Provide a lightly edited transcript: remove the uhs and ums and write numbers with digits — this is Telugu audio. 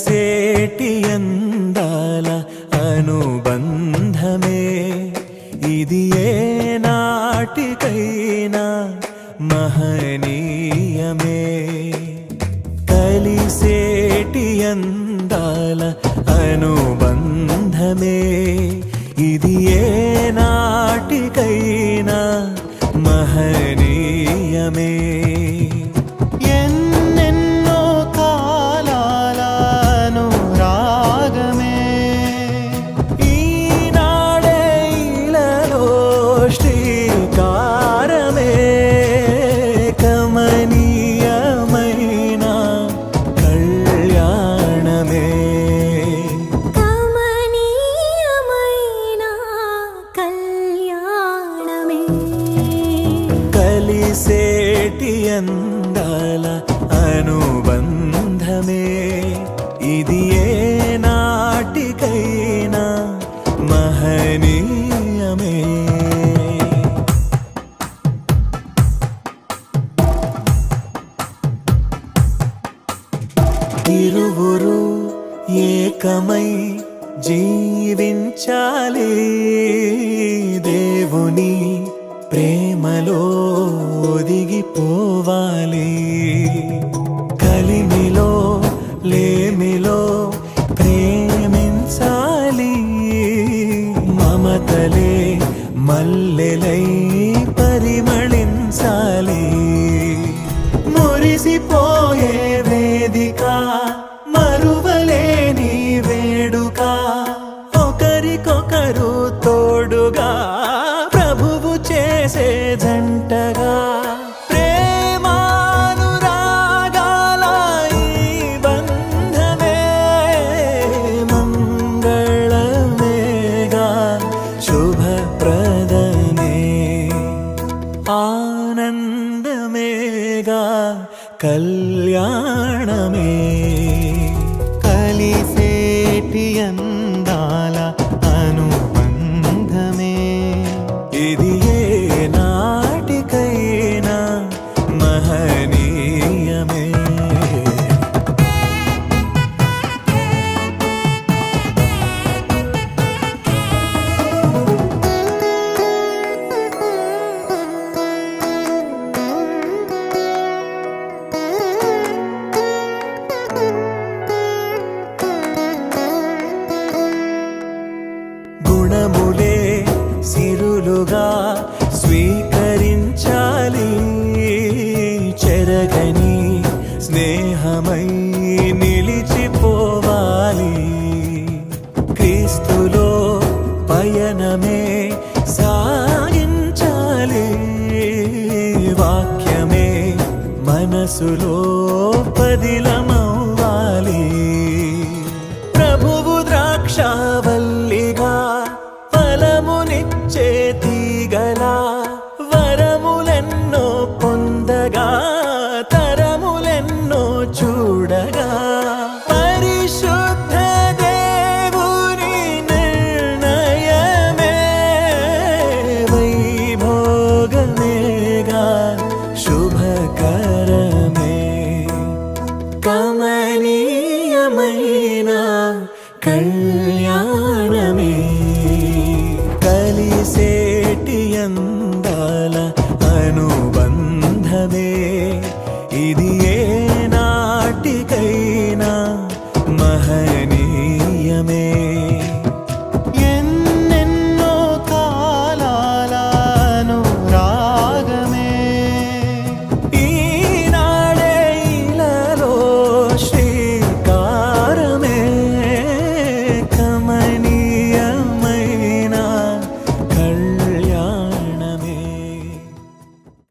కలిసేటి అందాల అనుబంధమే ఇది ఏ నాటికైనా మహనీయమే కలిసేటి అందాల అనుబంధమే ఇది ఏ నాటికైనా మహనీయమే ఎన్నెన్నో కాలాల అనురాగమే ఈనాడే ఇలలో శ్రీకారమే కమనీయమైన కళ్యాణమే కమనీయమైన కళ్యాణమే కలిసేటి అందాల అనుబంధమే ఇది ఏ నాటికైనా మహనీయమే ఇరువురు ఏకమై జీవించాలి దేవుని ప్రేమలో ఒదిగిపోవాలి కలిమిలో లేమిలో ప్రేమించాలి మమతలే మల్లెలై పరిమళించాలి మురిసిపోయే వేదిక మరువలేని వేడుక ఒకరికొకరు తోడుగా ప్రభువు చేసే జంటగా ప్రేమానురాగాల ఈ బంధమే మంగళమేగా శుభప్రదమే ఆనందమేగా కళ్యాణమే కలిసేటి అందాల అనుబంధమే ఇది ఏ నాటికైనా మహనీయమే గుణములే సిరులుగా స్వీకరించాలి చెరగని స్నేహమై నిలిచిపోవాలి క్రీస్తులో పయనమే సాగించాలి వాక్యమే మనసులో పదిలమవ్వాలి ప్రభువు ద్రాక్షావల్లిగా ఫలమునిచ్చే తీగలా వరములెన్నో పొందగా తరములెన్నో చూడగా పరిశుద్ధ దేవుని నిర్ణయమే వైభోగమేగా శుభకరమే కమనీయమైన కళ్యాణమే